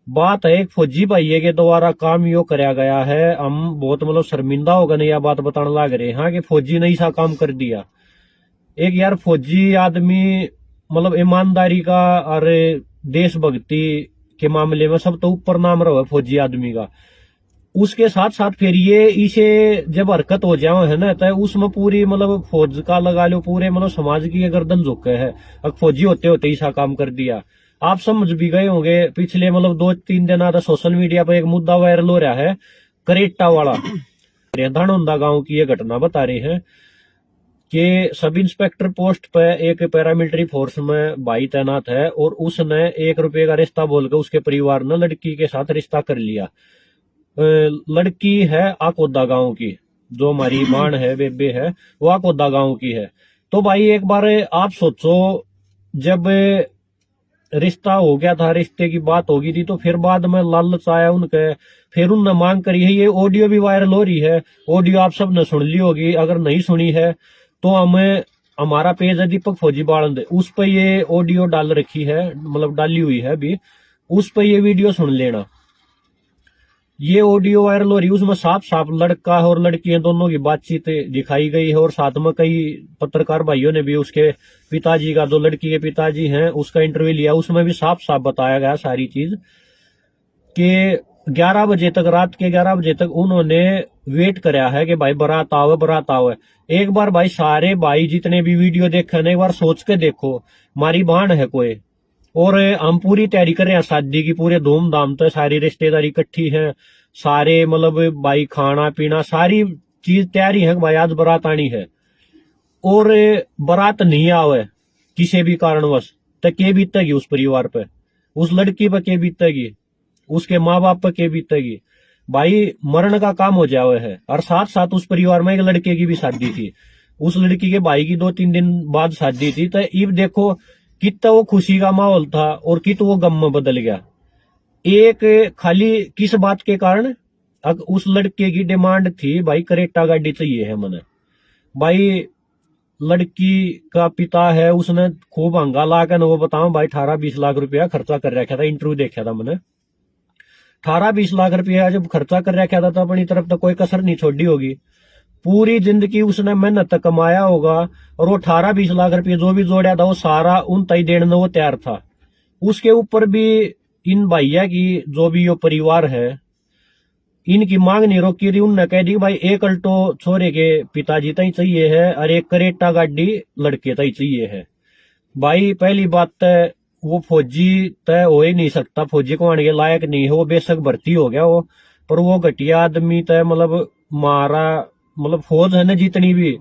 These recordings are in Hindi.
बात है एक फौजी भाई के द्वारा काम यो कराया गया है। हम बहुत मतलब शर्मिंदा हो गए यह बात बताने लग रहे हैं कि फौजी ने ऐसा काम कर दिया। एक यार फौजी आदमी मतलब ईमानदारी का और देशभक्ति के मामले में सब तो ऊपर नाम रहा है फौजी आदमी का। उसके साथ साथ फिर ये इसे जब हरकत हो जाओ है ना, तो उसमें पूरी मतलब फौज का लगा लो पूरे मतलब समाज की गर्दन झुके है। अब फौजी होते होते ऐसा काम कर दिया। आप समझ भी गए होंगे पिछले मतलब 2-3 दिन आता सोशल मीडिया पर एक मुद्दा वायरल हो रहा है करेटा वाला। धनौंदा गांव की ये घटना बता रहे हैं कि सब इंस्पेक्टर पोस्ट पे एक पैरामिलिट्री फोर्स में भाई तैनात है और उसने 1 रुपए का रिश्ता बोलकर उसके परिवार ने लड़की के साथ रिश्ता कर लिया। लड़की है आकोदा गांव की, जो हमारी बाण है बेबे है वो आकोदा गांव की है। तो भाई एक बार आप सोचो, जब रिश्ता हो गया था, रिश्ते की बात होगी थी, तो फिर बाद में लालच आया उनके, फिर उनने मांग करी है। ये ऑडियो भी वायरल हो रही है, ऑडियो आप सब ने सुन ली होगी। अगर नहीं सुनी है तो हमें हमारा पेज है दीपक फौजी बाणंद, उस पर ये ऑडियो डाल रखी है, मतलब डाली हुई है अभी, उस पर ये वीडियो सुन लेना। ये ऑडियो वायरल हो रही है, उसमें साफ साफ लड़का और लड़कियां दोनों की बातचीत दिखाई गई है और साथ में कई पत्रकार भाइयों ने भी उसके पिताजी का, जो लड़की के पिताजी हैं, उसका इंटरव्यू लिया। उसमें भी साफ साफ बताया गया सारी चीज कि 11 बजे तक, रात के 11 बजे तक उन्होंने वेट कराया है कि भाई बारात आओ बारात आओ। एक बार भाई सारे भाई जितने भी वीडियो देखे ना, एक बार सोच के देखो, हमारी बहन है कोई और हम पूरी तैयारी कर रहे हैं शादी की, पूरे धूमधाम तो सारी रिश्तेदारी इकट्ठी है, सारे मतलब भाई खाना पीना सारी चीज तैयारी है भाई आज बारात आनी है, और बारात नहीं आवे किसी भी कारणवश, तो के बीतेगी उस परिवार पे, उस लड़की पे के बीतेगी, उसके माँ बाप पे के बीतेगी। भाई मरण का काम हो जावे है। और साथ साथ उस परिवार में एक लड़के की भी शादी थी, उस लड़की के भाई की 2-3 दिन बाद शादी थी। तो अब देखो कितना वो खुशी का माहौल था और कितना वो गम में बदल गया। एक खाली किस बात के कारण, अब उस लड़के की डिमांड थी भाई करेटा गाड़ी चाहिए है मैंने। भाई लड़की का पिता है, उसने खूब हंगा ला के वो बताऊं भाई 18-20 लाख रुपया खर्चा कर रखा था। इंटरव्यू देखा था मैंने, 18-20 लाख रुपया जब खर्चा कर रखा था तो अपनी तरफ तो कोई कसर नहीं छोड़ी होगी। पूरी जिंदगी उसने मेहनत कमाया होगा और वो 18-20 लाख रुपये जो भी जोड़ा था वो सारा उन तय देने वो तैयार था। उसके ऊपर भी इन भैया की जो भी यो परिवार है, इनकी मांग नहीं रोकी थी। उनने कह दी भाई एक अल्टो छोरे के पिताजी तय चाहिए है और एक करेटा गाड़ी लड़के तय चाहिए है। भाई पहली बात तय वो फौजी तय हो ही नहीं सकता, फौजी को आने के लायक नहीं है वो, बेशक भर्ती हो गया वो, पर वो घटिया आदमी तय मतलब मारा मतलब फौज है ना जितनी भी,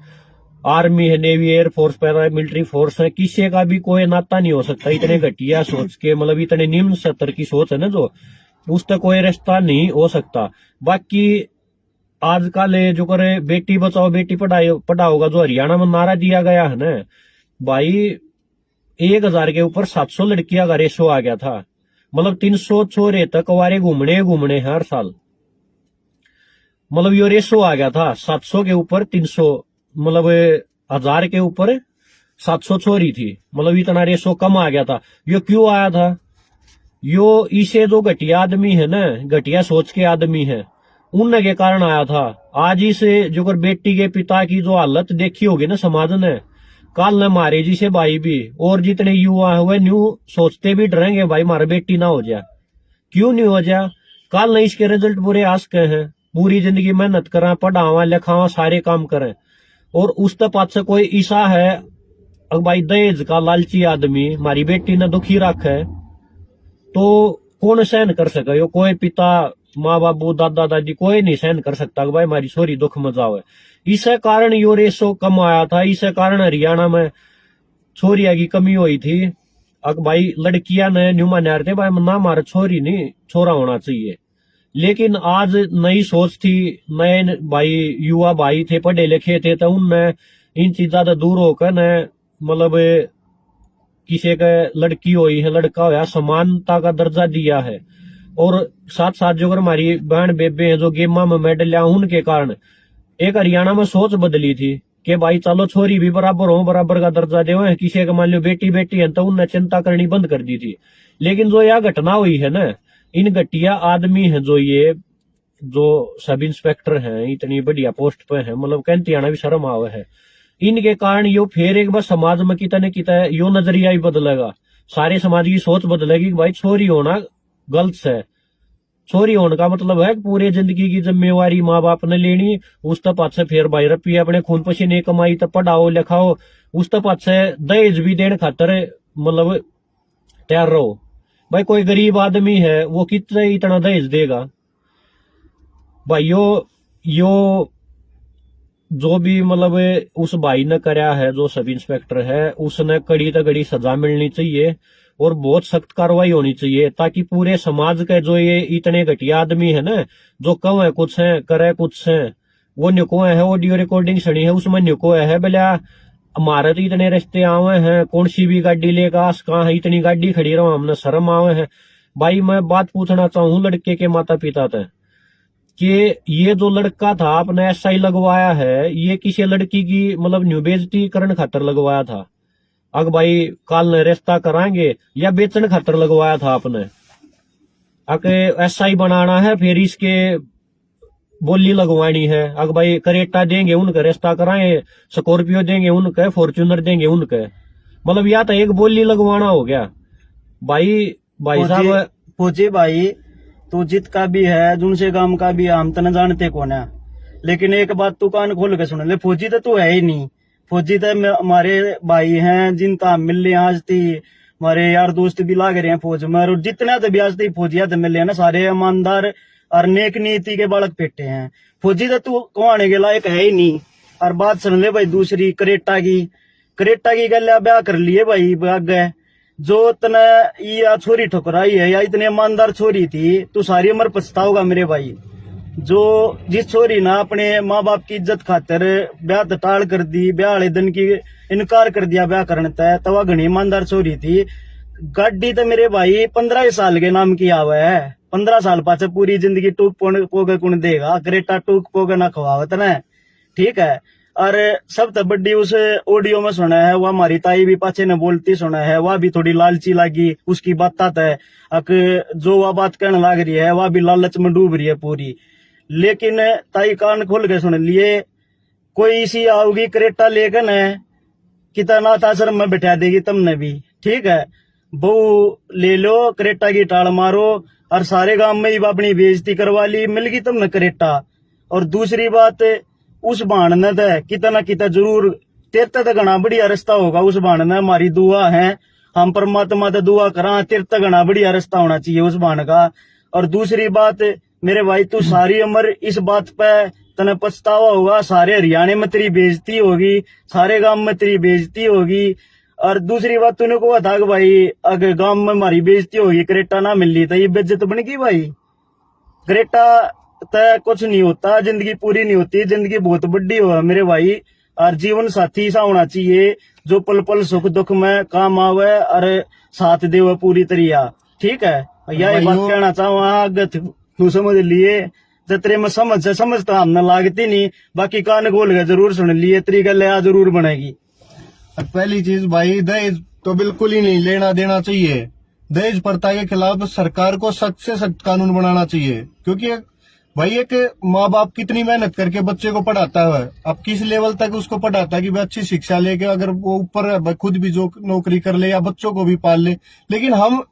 आर्मी है, navy, air force, para military force है, किसी का भी कोई नाता नहीं हो सकता इतने घटिया सोच के, मतलब इतने निम्न स्तर की सोच है ना जो, उस तक कोई रिश्ता नहीं हो सकता। बाकी आजकल जो करे बेटी बचाओ बेटी पढ़ाओ का जो हरियाणा में नारा दिया गया है ना भाई, 1000 के ऊपर 700 लड़कियां का रेशो आ गया था। मतलब 300 छोरे तक कुंवारे घूमने हर साल, मतलब यो रेशो आ गया था 700 के ऊपर 300, मतलब 1000 के ऊपर 700 छोरी थी, मतलब इतना रेशो कम आ गया था। यो क्यों आया था? यो इसे जो घटिया आदमी है ना, घटिया सोच के आदमी है, उनके के कारण आया था। आज इसे जो कर बेटी के पिता की जो हालत देखी होगी ना समाज ने, कल न मारे जी से भाई भी, और जितने युवा हुए न्यू सोचते भी डरेंगे भाई मारे बेटी ना हो जाए। क्यों नहीं हो जाए? कल न इसके रिजल्ट बुरे आ सके हैं। पूरी जिंदगी मेहनत करें, पढ़ावा लिखावा सारे काम करें, और उस पास से कोई ईसा है अब भाई दहेज का लालची आदमी मारी बेटी ने दुखी रखा है, तो कौन सहन कर सके? यो कोई पिता, माँ बाबू, दादा दादी कोई नहीं सहन कर सकता कि भाई हमारी छोरी दुख में जावे। इस कारण यो रेशो कम आया था, इस कारण हरियाणा में छोरिया की कमी हुई थी। अब भाई लड़कियां ने न्यू मान्या थे भाई ना हमारा छोरी नहीं छोरा होना चाहिए। लेकिन आज नई सोच थी, नए भाई युवा भाई थे, पढ़े लिखे थे, तो उनने इन चीजा से दूर होकर न मतलब किसी का लड़की हुई है लड़का होया समानता का दर्जा दिया है। और साथ साथ जो हमारी बहन बेबे हैं जो गेमा में मेडल लिया, उनके कारण एक हरियाणा में सोच बदली थी कि भाई चलो छोरी भी बराबर हो, बराबर का दर्जा दे। किसी का मान लो बेटी बेटी है तो उनने चिंता करनी बंद कर दी थी। लेकिन जो यह घटना हुई है ना, इन घटिया आदमी है जो सब इंस्पेक्टर हैं, इतनी बढ़िया पोस्ट पे है, मतलब कहती आना भी शर्म आवे है। इनके कारण यो फिर एक बार समाज में कितना न कितना यो नजरिया ही बदलेगा, सारे समाज की सोच बदलेगी कि भाई चोरी होना गलत है। चोरी होने का मतलब है कि पूरे जिंदगी की जिम्मेवारी माँ बाप ने लेनी, उस तक से फिर भाई रुपये अपने खून पसीने कमाई तो पढ़ाओ लिखाओ, उस तक से दहेज भी देने खातर मतलब तैयार रहो। भाई कोई गरीब आदमी है वो कितना इतना दहेज देगा भाई। यो जो भी मतलब उस भाई ने कराया है, जो सब इंस्पेक्टर है, उसने कड़ी तो कड़ी सजा मिलनी चाहिए और बहुत सख्त कार्रवाई होनी चाहिए, ताकि पूरे समाज के जो ये इतने घटिया आदमी है ना, जो कव है कुछ है करे कुछ है, वो न्युको है, ऑडियो रिकॉर्डिंग सुनी है उसमें न्युको है बोला हमारे तो इतने रिश्ते आवे हैं, कौन सी भी गाड़ी लेगा कहाँ है, इतनी गाड़ी खड़ी रहो, हमने शर्म आवे है। भाई मैं बात पूछना चाहूँ लड़के के माता पिता से कि ये जो लड़का था आपने SI लगवाया है, ये किसी लड़की की मतलब न्यू बेइज्जती करने खातर लगवाया था? अग भाई काल ने रिश्ता कराएंगे या बेचने खातर लगवाया था आपने? अके SI बनाना है फिर इसके बोली लगवानी है, अग भाई करेटा देंगे उनका रिश्ता कराएंगे, स्कॉर्पियो देंगे उनके, फॉर्च्यूनर देंगे उनके, मतलब या तो एक बोली लगवाना हो गया। भाई साहब फौजी भाई तू जित का भी है जुनसे गांव का भी हम तने जानते कौन है, लेकिन एक बात तू कान खोल के सुन ले, फौजी तो तू है ही नहीं। फौजी तो हमारे भाई हैं जिनका हम मिल रहे हैं आज ती, हमारे यार दोस्त भी लाग रहे हैं फौज में, और जितने तो भी आज ती फौजिया तो मिल रहे हैं ना, सारे ईमानदार और नेक नीति के बालक पेटे हैं। फौजी तो तू कमाने के लायक है ही नहीं। और बात सुन ले भाई दूसरी, करेटा की गल ब्याह कर लिए भाई आगे, जो तने ये छोरी ठुकराई है या इतने ईमानदार छोरी थी, तू सारी उम्र पछताओगा मेरे भाई। जो जिस छोरी ना अपने माँ बाप की इज्जत खातिर ब्याह टाल कर दी, ब्याह वाले दिन की इनकार कर दिया ब्याह करने तय, तो वह घनी ईमानदार छोरी थी। गाड़ी तो मेरे भाई 15 साल के नाम की आवे है, 15 साल पाचे पूरी जिंदगी टूक पोगे कुण देगा, करेटा टूक पोगे ना खवावत ना, ठीक है। और सब तो बड्डी उस ऑडियो में सुना है, वह हमारी ताई भी पाछे ने बोलती सुना है, वह भी थोड़ी लालची लगी उसकी बात है, जो वह बात कहने लग रही है वह भी लालच में डूब रही है पूरी। लेकिन ताई कान खोल के सुन लिए, कोई इसी आओगी करेटा लेकर न कितना नाथ आश्रम में बैठा देगी तुमने भी, ठीक है। बहू ले लो, करेटा की टाल मारो, और सारे गांव में ही अपनी बेइज्जती करवा ली, मिल गई तुमने करेटा। और दूसरी बात, उस बाण ने तो कितना कितना जरूर तेरते तो घना बढ़िया रास्ता होगा, उस बाण ने हमारी दुआ है, हम परमात्मा तो दुआ करा तेरते घना बढ़िया रास्ता होना चाहिए उस बाण का। और दूसरी बात मेरे भाई, तू सारी उम्र इस बात पे तने पछतावा होगा, सारे हरियाणा में तेरी बेइज्जती होगी, सारे गांव में तेरी बेइज्जती होगी। और दूसरी बात तूने को था कि भाई अगर गांव में हमारी बेइज्जती होगी, करेटा ना मिल रही तो ये बेइज्जत बन गई भाई। करेटा तय कुछ नहीं होता, जिंदगी पूरी नहीं होती, जिंदगी बहुत बड़ी हो मेरे भाई। और जीवन साथी ऐसा होना चाहिए जो पल पल सुख दुख में काम आवे और साथ दे पूरी तरिया, ठीक है। यही बात कहना चाहूँ, आगे तू समझ लिए, जतरे में समझता हमने लागती नहीं, बाकी कान खोल के जरूर सुन लिए, तेरी गल जरूर बनेगी। पहली चीज भाई, दहेज तो बिल्कुल ही नहीं लेना देना चाहिए। दहेज प्रथा के खिलाफ सरकार को सख्त से सख्त कानून बनाना चाहिए, क्योंकि भाई एक माँ बाप कितनी मेहनत करके बच्चे को पढ़ाता है, अब किस लेवल तक उसको पढ़ाता है कि वह अच्छी शिक्षा लेके अगर वो ऊपर खुद भी जो नौकरी कर ले या बच्चों को भी पाल ले, लेकिन हम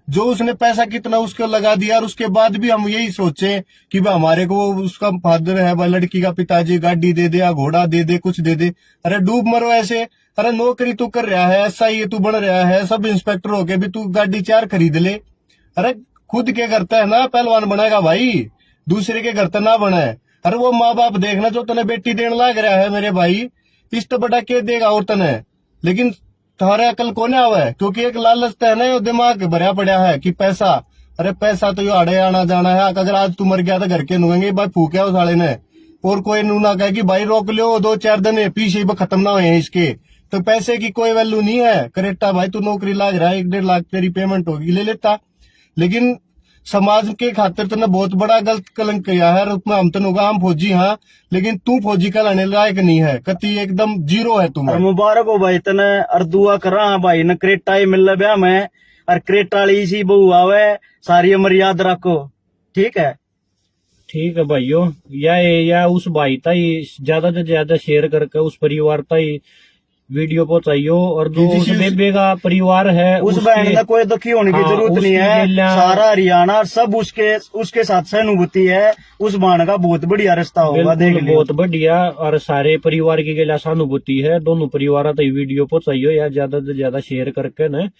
जो उसने पैसा कितना उसको लगा दिया, और उसके बाद भी हम यही सोचे कि भाई हमारे को उसका फादर है, भाई लड़की का पिताजी गाड़ी दे दे या घोड़ा दे दे कुछ दे दे। अरे डूब मरो ऐसे, अरे नौकरी तू कर रहा है, SI तू बन रहा है, सब इंस्पेक्टर होके भी तू गाड़ी 4 खरीद ले। अरे खुद के घर है ना पहलवान बनेगा भाई, दूसरे के घर ना बने। अरे वो माँ बाप देखना जो तने बेटी देने लग रहा है मेरे भाई, इस तो बड़ा के देगा और तने, लेकिन तुम्हारे अकल कोने आवे, क्योंकि एक लालच है ना यो दिमाग भरा पड़ा है कि पैसा। अरे पैसा तो यो आड़े आना जाना है, अगर आज तू मर गया तो घर के नुएंगे भाई फूके उस साले ने, और कोई नू ना कहे कि भाई रोक लो 2-4 दिन पीछे खत्म ना हुए इसके, तो पैसे की कोई वैल्यू नहीं है। करेक्टा भाई तू नौकरी लाग रहा है, 1-1.5 लाख तेरी पेमेंट होगी ले लेता, लेकिन समाज के खातिर तूने बहुत बड़ा गलत कलंक किया है। उसमें हम तो होगा हम फौजी हाँ, लेकिन तू फौजी का लाने लायक नहीं है, कति एकदम जीरो है तुम। मुबारक हो भाई तने, और दुआ करा भाई न करेटा ही मिल ब्याह में, और क्रेटाली सी बहू आवे, सारी उम्र याद रखो, ठीक है। ठीक है भाइयों, या उस भाई ताई ज्यादा से ज्यादा शेयर करके उस परिवार ताई वीडियो पहुंचाइयो, और जो जी, उस जी, बेबे का परिवार है उस उसके- बहन का कोई दुखी होने की हाँ, जरूरत नहीं उसकी है। गेला- सारा हरियाणा सब उसके साथ सहानुभूति है। उस बहन का बहुत बढ़िया रिश्ता होगा, देख बिल्कुल लियो। बहुत बढ़िया, और सारे परिवार की गला सहानुभूति है। दोनों परिवार तक वीडियो पहुंचाइयो या ज्यादा से ज्यादा शेयर करके न,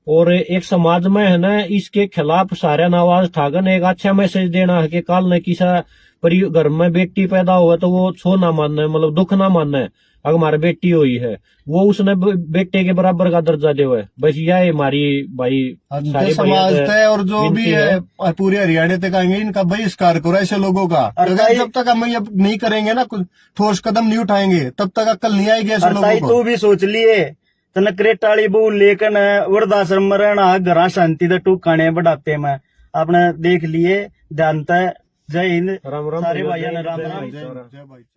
और एक समाज में है ना इसके खिलाफ सारे ने आवाज ठाकन एक अच्छा मैसेज देना है कि कल न किसा घर में बेटी पैदा हुआ तो वो छो ना मानना है, मतलब दुख ना मानना है। अगर हमारी बेटी हुई है वो उसने बेटे के बराबर का दर्जा दे हुआ है। बस यह है हमारी भाई सारे समाज भैया है और जो भी विनती है पूरे हरियाणा तक आएंगे, इनका बहिष्कार करो ऐसे लोगों का। और अगर भाई- जब तक हम ये नहीं करेंगे ना, कुछ ठोस कदम नहीं उठाएंगे, तब तक अक्ल नहीं आएगी ऐसे और लोगों ताई को। तू भी सोच लिए तने क्रेटाली बहू लेकर वृद्धाश्रम में रहना, घर शांति से टूकाने बढ़ाते में आपने देख लिए। ध्यान जय हिंद राम राम सारे भैया, भाइयों ने जय राम जय राम। भाई साहब। जय भाई साहब।